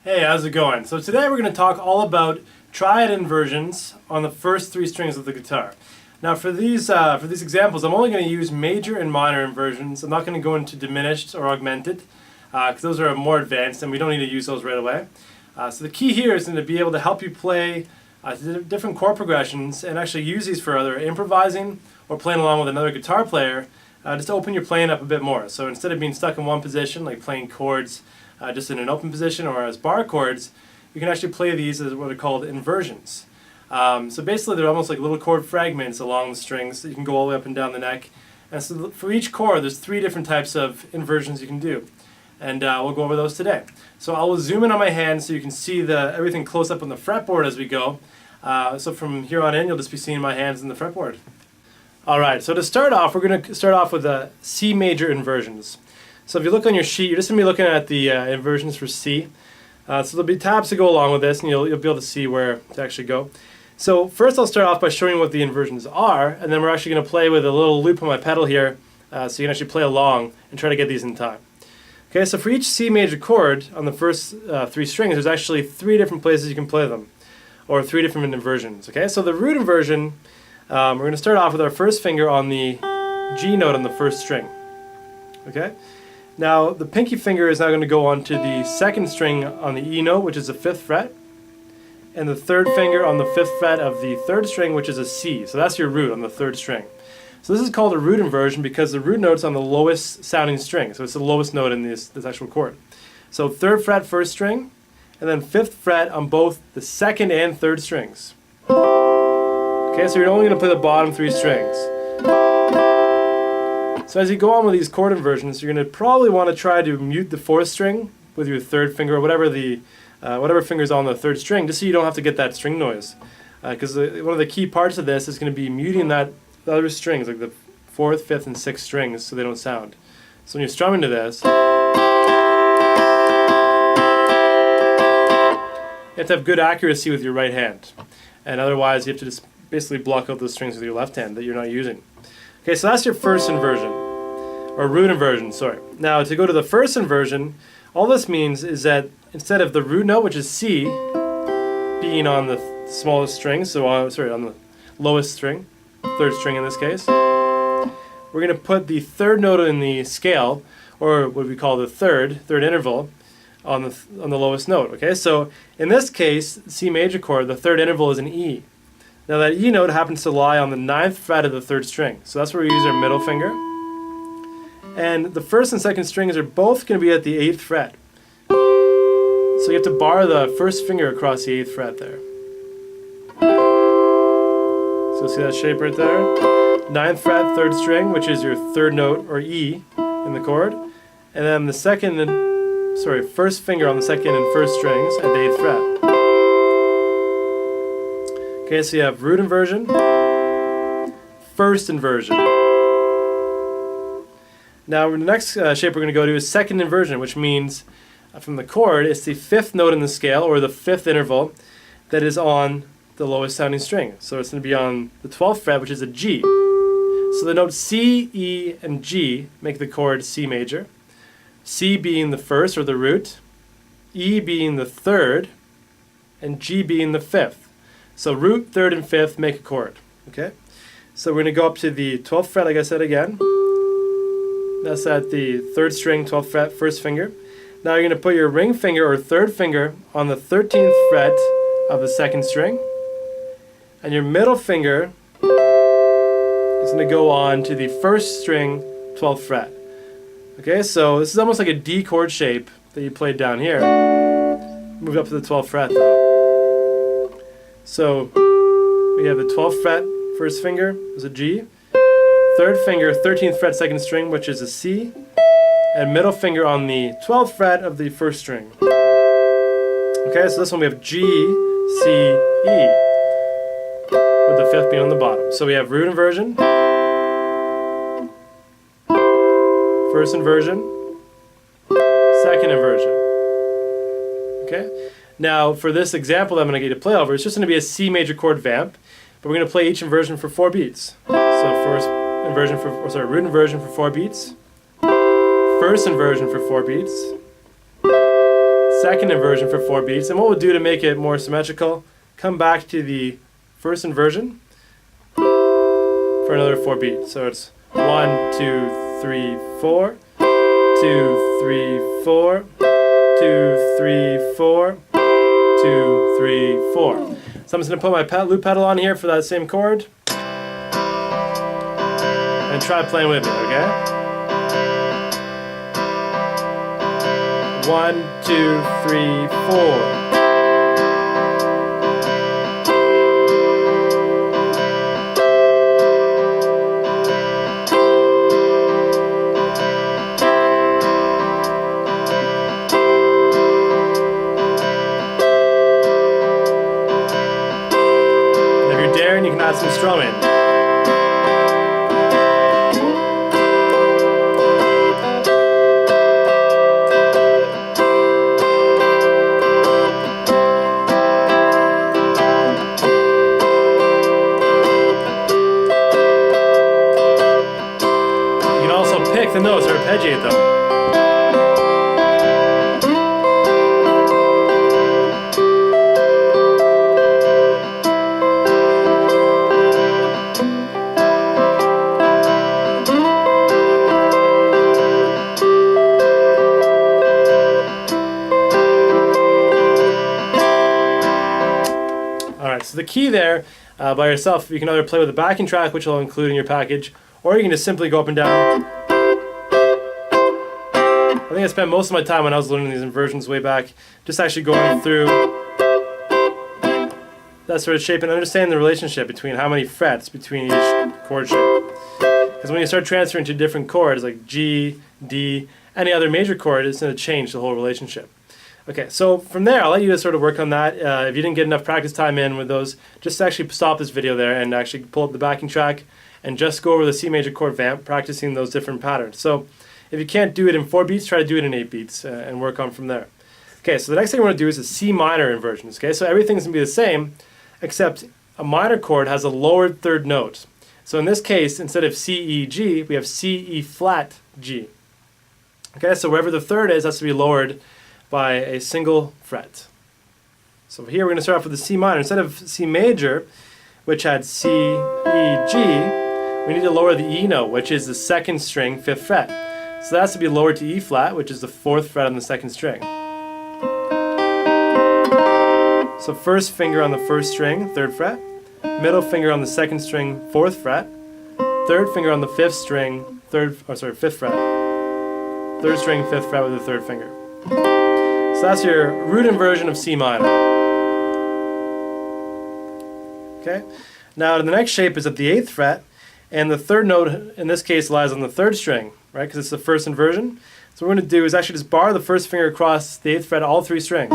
Hey, how's it going? So today we're going to talk all about triad inversions on the first three strings of the guitar. Now for these examples, I'm only going to use major and minor inversions. I'm not going to go into diminished or augmented because those are more advanced and we don't need to use those right away. So the key here is going to be able to help you play different chord progressions and actually use these for either improvising or playing along with another guitar player just to open your playing up a bit more. So instead of being stuck in one position, like playing chords just in an open position or as bar chords, you can actually play these as what are called inversions. So basically they're almost like little chord fragments along the strings that you can go all the way up and down the neck. And so for each chord there's three different types of inversions you can do. And we'll go over those today. So I will zoom in on my hand so you can see everything close up on the fretboard as we go. So from here on in you'll just be seeing my hands in the fretboard. Alright, so to start off, we're going to start off with the C major inversions. So if you look on your sheet, you're just going to be looking at the inversions for C. So there'll be tabs to go along with this, and you'll be able to see where to actually go. So first I'll start off by showing you what the inversions are, and then we're actually going to play with a little loop on my pedal here, so you can actually play along and try to get these in time. Okay, so for each C major chord on the first three strings, there's actually three different places you can play them, or three different inversions. Okay, so the root inversion, we're going to start off with our first finger on the G note on the first string. Okay. Now the pinky finger is now going to go onto the second string on the E note, which is the 5th fret, and the third finger on the 5th fret of the third string, which is a C. So that's your root on the third string. So this is called a root inversion because the root note's on the lowest sounding string, so it's the lowest note in this actual chord. So 3rd fret first string, and then 5th fret on both the 2nd and 3rd strings. Okay, so you're only going to play the bottom three strings. So as you go on with these chord inversions, you're going to probably want to try to mute the 4th string with your 3rd finger, or whatever finger's on the 3rd string, just so you don't have to get that string noise. Because one of the key parts of this is going to be muting the other strings, like the 4th, 5th, and 6th strings, so they don't sound. So when you're strumming to this, you have to have good accuracy with your right hand. And otherwise you have to just basically block out those strings with your left hand that you're not using. Okay, so that's your first inversion, or root inversion, sorry. Now to go to the first inversion, all this means is that instead of the root note, which is C, being on the smallest string, so on the lowest string, 3rd string in this case, we're going to put the 3rd note in the scale, or what we call the third interval, on the lowest note. Okay, so in this case, C major chord, the 3rd interval is an E. Now that E note happens to lie on the 9th fret of the 3rd string. So that's where we use our middle finger. And the 1st and 2nd strings are both going to be at the 8th fret. So you have to bar the 1st finger across the 8th fret there. So see that shape right there? 9th fret, 3rd string, which is your 3rd note, or E, in the chord. And then the 1st finger on the 2nd and 1st strings at the 8th fret. Okay, so you have root inversion, first inversion. Now the next shape we're going to go to is second inversion, which means from the chord it's the 5th note in the scale, or the 5th interval, that is on the lowest sounding string. So it's going to be on the 12th fret, which is a G. So the notes C, E, and G make the chord C major. C being the 1st, or the root, E being the 3rd, and G being the 5th. So root, 3rd, and 5th make a chord. Okay? So we're going to go up to the 12th fret, like I said again. That's at the 3rd string, 12th fret, 1st finger. Now you're going to put your ring finger, or 3rd finger, on the 13th fret of the 2nd string. And your middle finger is going to go on to the 1st string, 12th fret. Okay, so this is almost like a D chord shape that you played down here. Moved up to the 12th fret though. So we have the 12th fret, 1st finger is a G, 3rd finger, 13th fret, 2nd string, which is a C, and middle finger on the 12th fret of the 1st string. Okay, so this one we have G, C, E, with the 5th being on the bottom. So we have root inversion, first inversion, second inversion. Okay? Now for this example that I'm going to get you to play over, it's just going to be a C major chord vamp, but we're going to play each inversion for 4 beats. So root inversion for 4 beats, first inversion for 4 beats, second inversion for 4 beats. And what we'll do to make it more symmetrical, come back to the first inversion for another 4 beats. So it's 1, 2, 3, 4, 2, 3, 4, 2, 3, 4, 2, 3, 4. So I'm just going to put my loop pedal on here for that same chord and try playing with me, okay? 1, 2, 3, 4. You can add some strumming. You can also pick the notes or arpeggiate them. So the key there, by yourself, you can either play with a backing track, which I'll include in your package, or you can just simply go up and down. I think I spent most of my time when I was learning these inversions way back, just actually going through that sort of shape and understanding the relationship between how many frets between each chord shape. Because when you start transferring to different chords, like G, D, any other major chord, it's going to change the whole relationship. Okay, so from there, I'll let you sort of work on that. If you didn't get enough practice time in with those, just actually stop this video there and actually pull up the backing track and just go over the C major chord vamp, practicing those different patterns. So if you can't do it in 4 beats, try to do it in 8 beats and work on from there. Okay, so the next thing we're going to do is a C minor inversions. Okay, so everything's going to be the same, except a minor chord has a lowered third note. So in this case, instead of C, E, G, we have C, E flat, G. Okay, so wherever the third is, has to be lowered by a single fret. So here we're going to start off with the C minor. Instead of C major, which had C, E, G, we need to lower the E note, which is the second string, 5th fret. So that has to be lowered to E flat, which is the 4th fret on the second string. So first finger on the first string, 3rd fret, middle finger on the second string, 4th fret, third finger on the 5th string, 5th fret, third string, 5th fret with the 3rd finger. So that's your root inversion of C minor. Okay. Now the next shape is at the 8th fret, and the third note in this case lies on the 3rd string, right? Because it's the first inversion. So what we're going to do is actually just bar the first finger across the 8th fret, all 3 strings.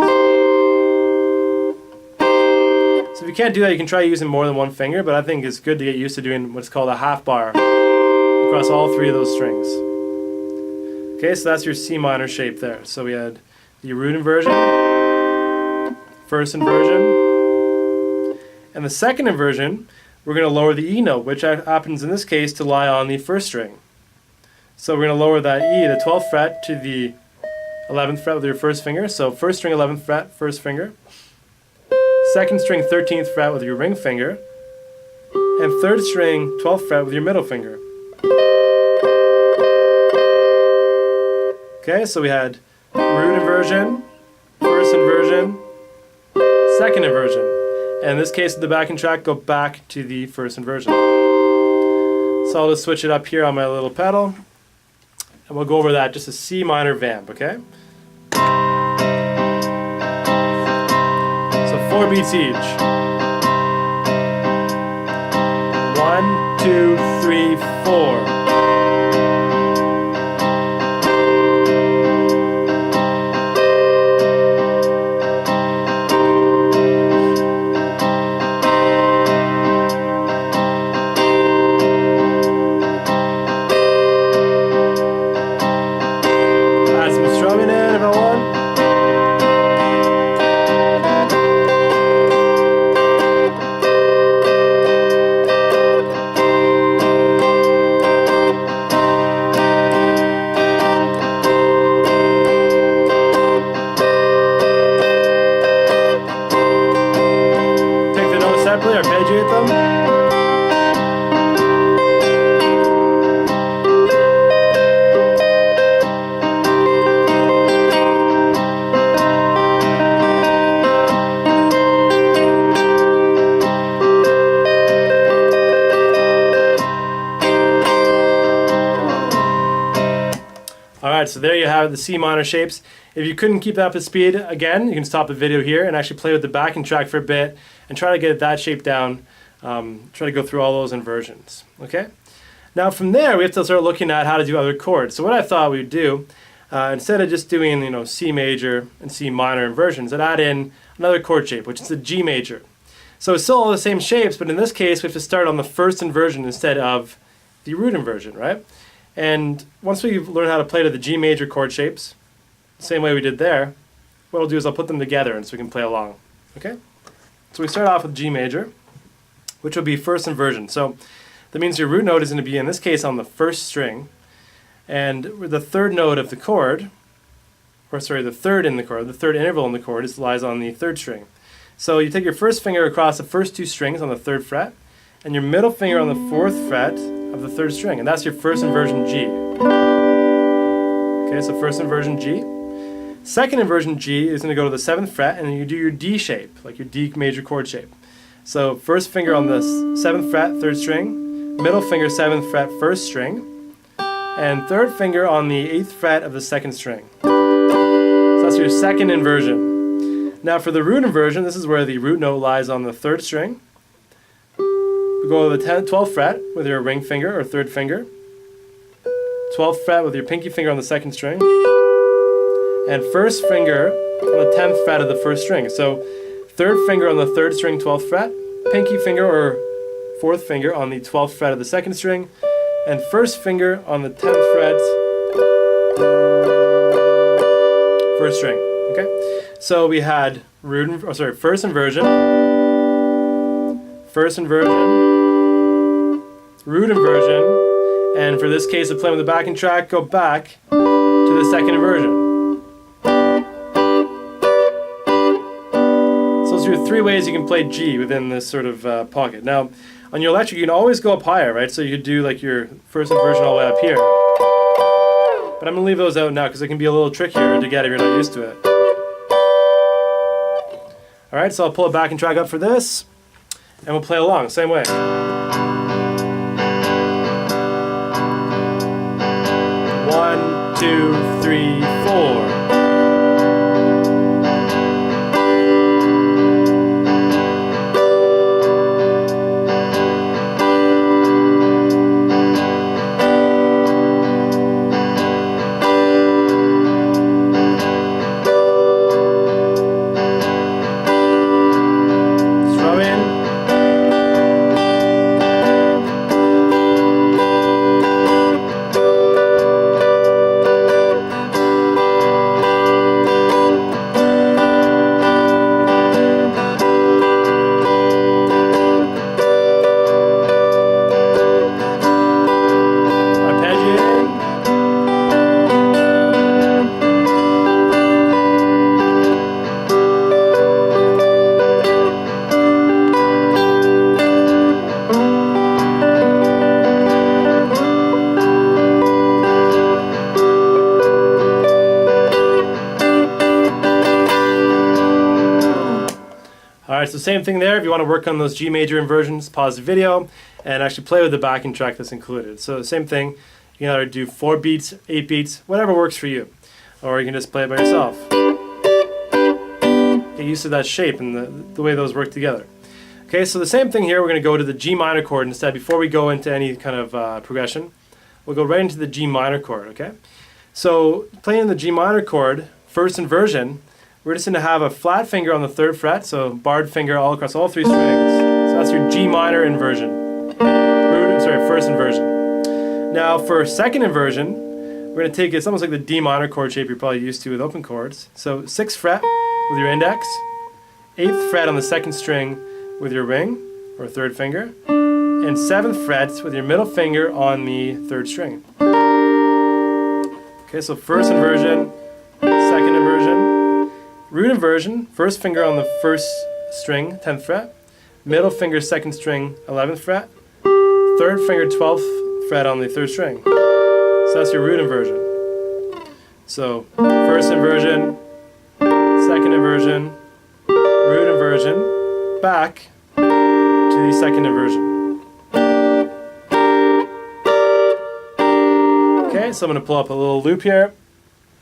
So if you can't do that, you can try using more than one finger, but I think it's good to get used to doing what's called a half bar across all 3 of those strings. Okay, so that's your C minor shape there. So we had the root inversion, first inversion, and the second inversion, we're going to lower the E note, which happens in this case to lie on the first string. So we're going to lower that E, the 12th fret, to the 11th fret with your first finger. So first string, 11th fret, first finger. Second string, 13th fret with your ring finger. And third string, 12th fret with your middle finger. Okay, so we had root inversion, first inversion, second inversion. And in this case, the backing track, go back to the first inversion. So I'll just switch it up here on my little pedal, and we'll go over that, just a C minor vamp, okay? So 4 beats each. 1, 2, 3, 4. so there you have it, the C minor shapes. If you couldn't keep that up to speed, again, you can stop the video here and actually play with the backing track for a bit and try to get that shape down. Try to go through all those inversions. Okay. Now from there, we have to start looking at how to do other chords. So what I thought we'd do, instead of just doing C major and C minor inversions, I'd add in another chord shape, which is the G major. So it's still all the same shapes, but in this case, we have to start on the first inversion instead of the root inversion, right? And once we learn how to play to the G major chord shapes, same way we did there, what I'll do is I'll put them together and so we can play along. Okay? So we start off with G major, which will be first inversion. So that means your root note is going to be, in this case, on the first string, and the third note of the chord, or sorry, the third in the chord, the third interval in the chord lies on the third string. So you take your first finger across the first two strings on the third fret, and your middle finger on the fourth fret of the third string, and that's your first inversion G. Okay, so first inversion G. Second inversion G is going to go to the 7th fret, and then you do your D shape, like your D major chord shape. So first finger on the 7th fret, 3rd string, middle finger 7th fret, 1st string, and third finger on the 8th fret of the 2nd string. So that's your second inversion. Now for the root inversion, this is where the root note lies on the 3rd string. We go to the 12th fret with your ring finger or 3rd finger, 12th fret with your pinky finger on the 2nd string, and first finger on the 10th fret of the 1st string. So third finger on the 3rd string, 12th fret, pinky finger or 4th finger on the 12th fret of the 2nd string, and first finger on the 10th fret, 1st string. Okay? So we had first inversion, root inversion, and for this case of playing with the backing track, go back to the second inversion. So those are your three ways you can play G within this sort of pocket. Now, on your electric, you can always go up higher, right? So you could do like your first inversion all the way up here. But I'm going to leave those out now because it can be a little trickier to get if you're not used to it. Alright, so I'll pull a backing track up for this, and we'll play along, same way. 1, 2, 3, 4. Alright, so same thing there. If you want to work on those G major inversions, pause the video and actually play with the backing track that's included. So same thing, you can either do 4 beats, 8 beats, whatever works for you. Or you can just play it by yourself. Get used to that shape and the way those work together. Okay, so the same thing here, we're going to go to the G minor chord instead. Before we go into any kind of progression, we'll go right into the G minor chord, okay? So playing the G minor chord, first inversion, we're just going to have a flat finger on the 3rd fret, so barred finger all across all 3 strings. So that's your G minor inversion. First inversion. Now for second inversion, we're going to take, it's almost like the D minor chord shape you're probably used to with open chords. So 6th fret with your index, 8th fret on the 2nd string with your ring, or 3rd finger, and 7th fret with your middle finger on the 3rd string. Okay, so first inversion, second inversion. Root inversion, first finger on the 1st string, 10th fret, middle finger 2nd string, 11th fret, 3rd finger 12th fret on the 3rd string. So that's your root inversion. So first inversion, second inversion, root inversion, back to the second inversion. Okay, so I'm going to pull up a little loop here.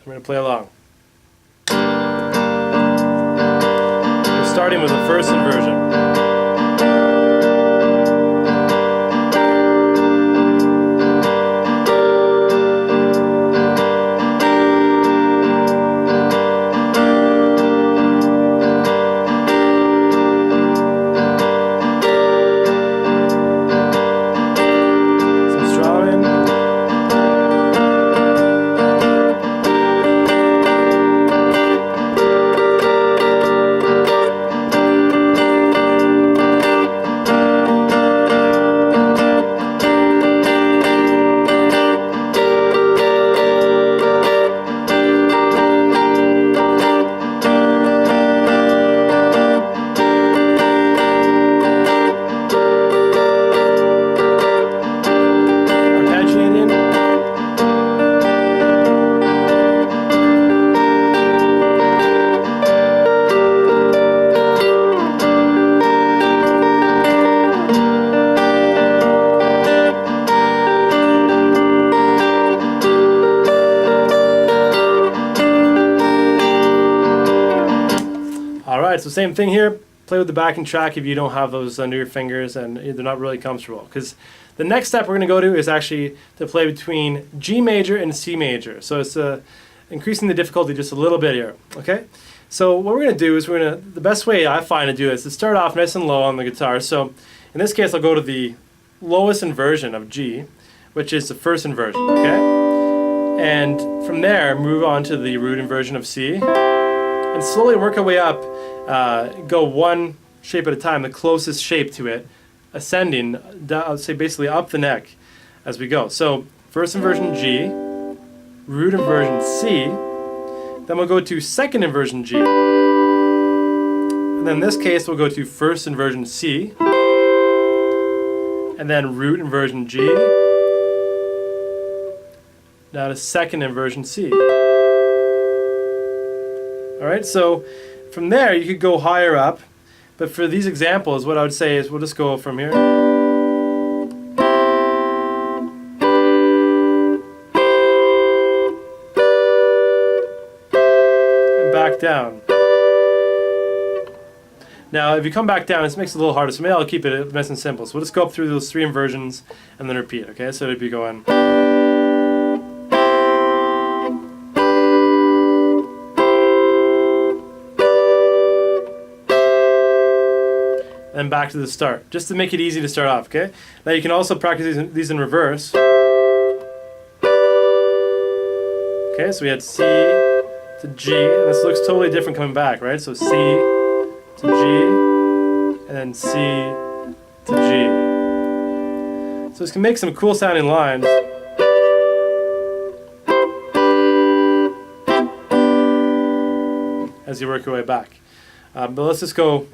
I'm going to play along. We're starting with the first inversion. Alright, so same thing here. Play with the backing track if you don't have those under your fingers and they're not really comfortable. Because the next step we're going to go to is actually to play between G major and C major. So it's increasing the difficulty just a little bit here. Okay? So what we're going to do is the best way I find to do this is to start off nice and low on the guitar. So in this case I'll go to the lowest inversion of G, which is the first inversion. Okay? And from there move on to the root inversion of C. And slowly work our way up, go one shape at a time, the closest shape to it, ascending, I'll say basically up the neck as we go. So first inversion G, root inversion C, then we'll go to second inversion G, and then in this case we'll go to first inversion C, and then root inversion G, now to second inversion C. Alright, so from there you could go higher up, but for these examples what I would say is we'll just go from here and back down. Now if you come back down, this makes it a little harder, so maybe I'll keep it nice and simple. So we'll just go up through those three inversions and then repeat, okay? So it'd be going and back to the start, just to make it easy to start off, okay? Now you can also practice these in reverse. Okay, so we had C to G, and this looks totally different coming back, right? So C to G, and then C to G. So this can make some cool sounding lines. As you work your way back. But let's just go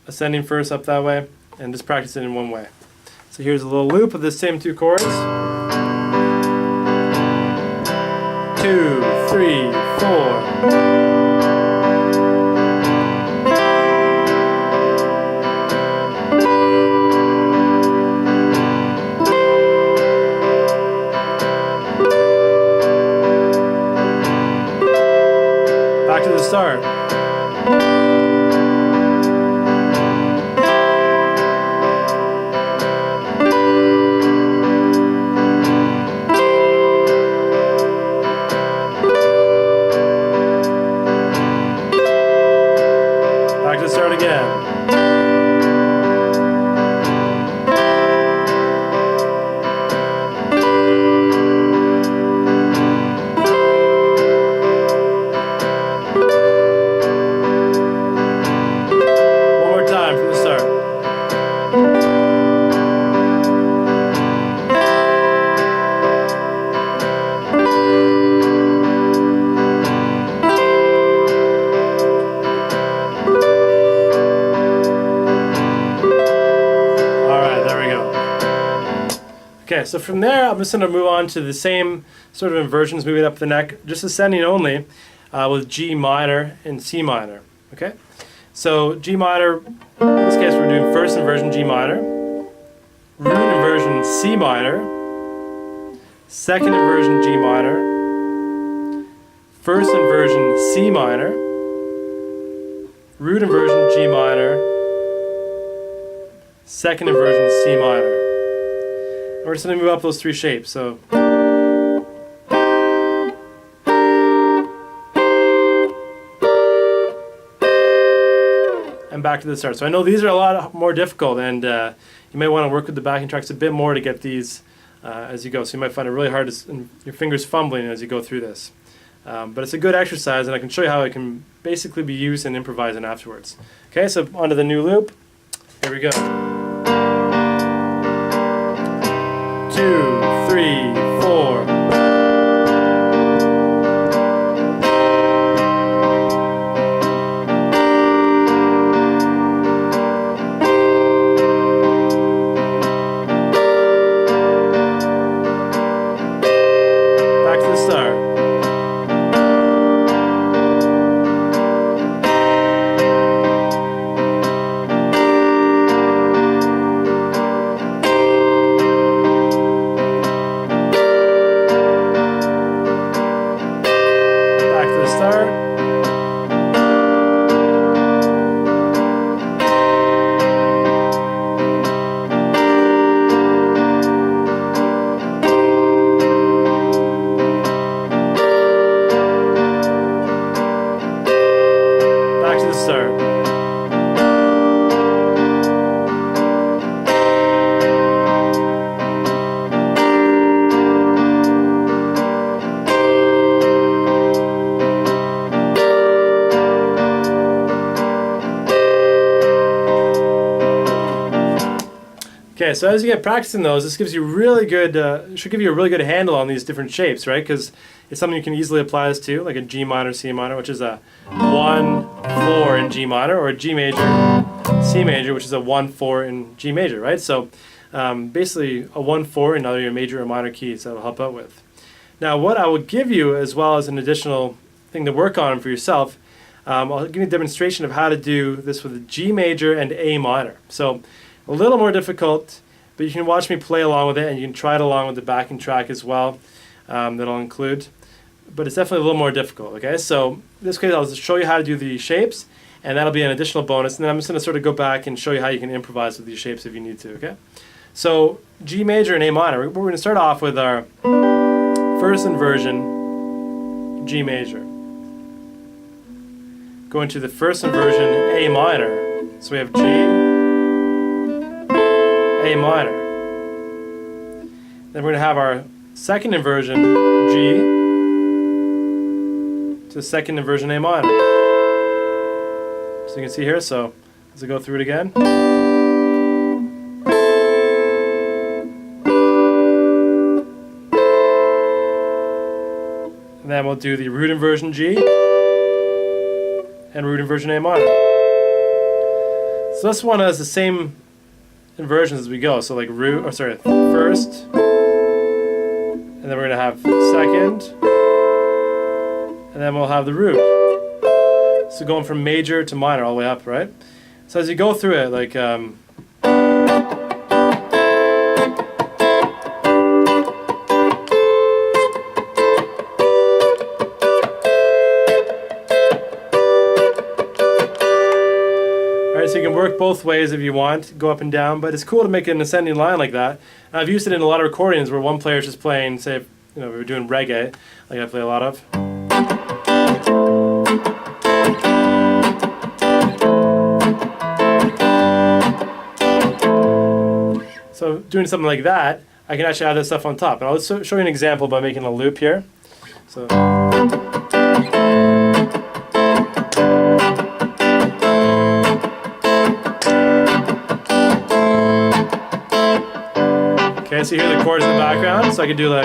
ascending first up that way and just practice it in one way. So here's a little loop of the same two chords. 2, 3, 4. Back to the start. Start again. One more time from the start. Okay, so from there I'm just going to move on to the same sort of inversions, moving up the neck, just ascending only, with G minor and C minor. Okay, so G minor, in this case we're doing first inversion G minor, root inversion C minor, second inversion G minor, first inversion C minor, root inversion G minor, second inversion C minor. And we're just going to move up those three shapes. So and back to the start. So I know these are a lot more difficult, and you may want to work with the backing tracks a bit more to get these as you go. So you might find it really hard to, your fingers fumbling as you go through this. But it's a good exercise, and I can show you how it can basically be used and improvising afterwards. Okay, so onto the new loop. Here we go. 2, 3, 4. Back to the start. Okay, so as you get practicing those, this gives you really good, should give you a really good handle on these different shapes, right? Because it's something you can easily apply this to, like a G minor, C minor, which is a 1-4 in G minor, or a G major, C major, which is a 1-4 in G major, right? So basically a 1-4 in either your major or minor keys that will help out with. Now what I will give you, as well as an additional thing to work on for yourself, I'll give you a demonstration of how to do this with a G major and A minor. So a little more difficult, but you can watch me play along with it, and you can try it along with the backing track as well that I'll include. But it's definitely a little more difficult, okay? So in this case, I'll just show you how to do the shapes, and that'll be an additional bonus. And then I'm just going to sort of go back and show you how you can improvise with these shapes if you need to, okay? So G major and A minor, we're going to start off with our first inversion G major. Go into the first inversion A minor. So we have G, A minor. Then we're going to have our second inversion G to the second inversion A minor. So you can see here, so as I go through it again. And then we'll do the root inversion G and root inversion A minor. So this one has the same inversions as we go, so like first, and then we're going to have second, and then we'll have the root. So going from major to minor all the way up, right? So as you go through it, like so you can work both ways if you want, go up and down, but it's cool to make an ascending line like that. And I've used it in a lot of recordings where one player is just playing, say, if, we were doing reggae, like I play a lot of. So doing something like that, I can actually add this stuff on top. And I'll show you an example by making a loop here. So. Okay, so you hear the chords in the background, so I could do like.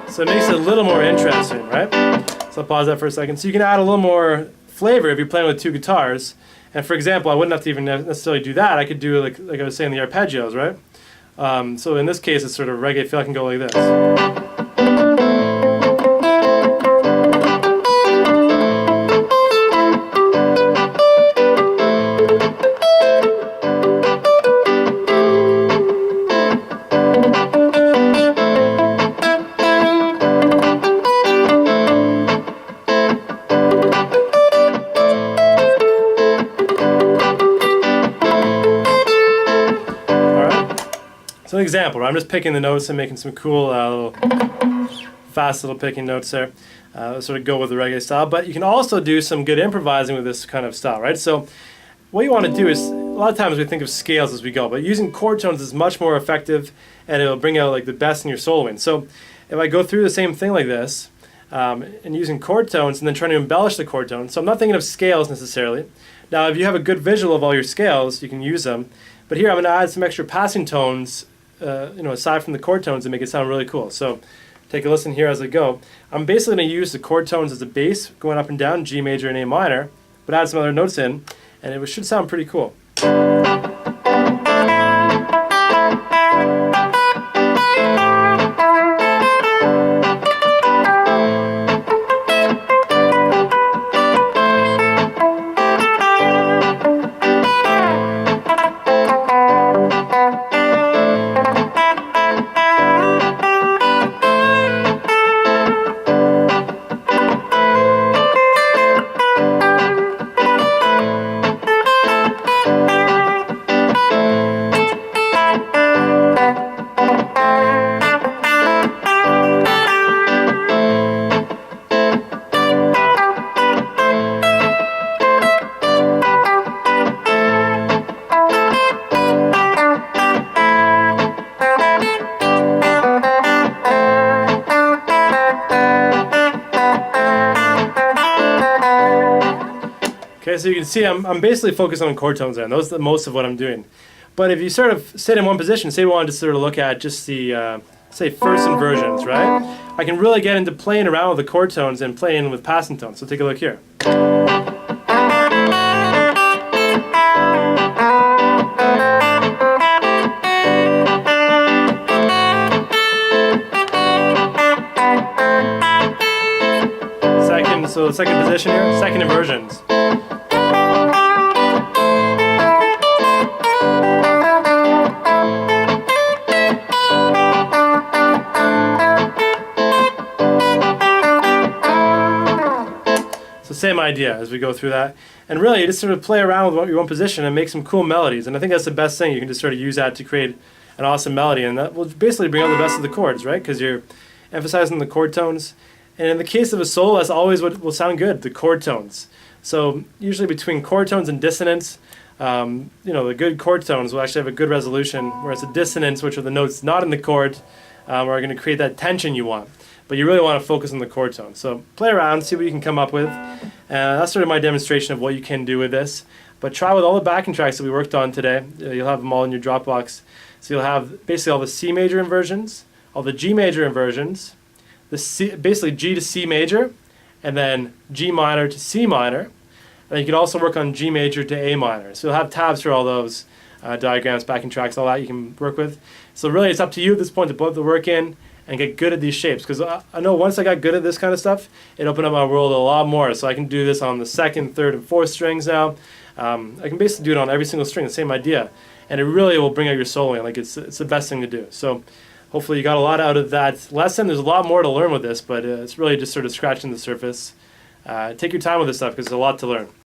So it makes it a little more interesting, right? So I'll pause that for a second. So you can add a little more flavor if you're playing with two guitars. And for example, I wouldn't have to even necessarily do that. I could do like I was saying, the arpeggios, right? So in this case, it's sort of reggae feel. I can go like this. So an example, I'm just picking the notes and making some cool fast little picking notes there. Sort of go with the reggae style, but you can also do some good improvising with this kind of style, right? So what you want to do is, a lot of times we think of scales as we go, but using chord tones is much more effective, and it'll bring out like the best in your soloing. So if I go through the same thing like this, and using chord tones and then trying to embellish the chord tones, so I'm not thinking of scales necessarily. Now if you have a good visual of all your scales, you can use them, but here I'm going to add some extra passing tones aside from the chord tones, to make it sound really cool. So take a listen here as I go. I'm basically going to use the chord tones as a bass, going up and down, G major and A minor, but add some other notes in, and it should sound pretty cool. Okay, so you can see I'm basically focused on chord tones there, and those are most of what I'm doing. But if you sort of sit in one position, say we wanted to sort of look at just the, say, first inversions, right? I can really get into playing around with the chord tones and playing with passing tones. So take a look here. So the second position here, second inversions. So same idea as we go through that. And really, you just sort of play around with your own position and make some cool melodies. And I think that's the best thing. You can just sort of use that to create an awesome melody. And that will basically bring out the best of the chords, right? Because you're emphasizing the chord tones. And in the case of a solo, that's always what will sound good, the chord tones. So usually between chord tones and dissonance, the good chord tones will actually have a good resolution, whereas the dissonance, which are the notes not in the chord, are going to create that tension you want. But you really want to focus on the chord tones. So play around, see what you can come up with. That's sort of my demonstration of what you can do with this. But try with all the backing tracks that we worked on today. You'll have them all in your Dropbox. So you'll have basically all the C major inversions, all the G major inversions, basically G to C major, and then G minor to C minor. And you can also work on G major to A minor. So you'll have tabs for all those diagrams, backing tracks, all that you can work with. So really it's up to you at this point to put the work in and get good at these shapes. Because I know once I got good at this kind of stuff, it opened up my world a lot more. So I can do this on the second, third, and fourth strings now. I can basically do it on every single string, the same idea. And it really will bring out your soloing. Like it's the best thing to do. So hopefully you got a lot out of that lesson. There's a lot more to learn with this, but it's really just sort of scratching the surface. Take your time with this stuff because there's a lot to learn.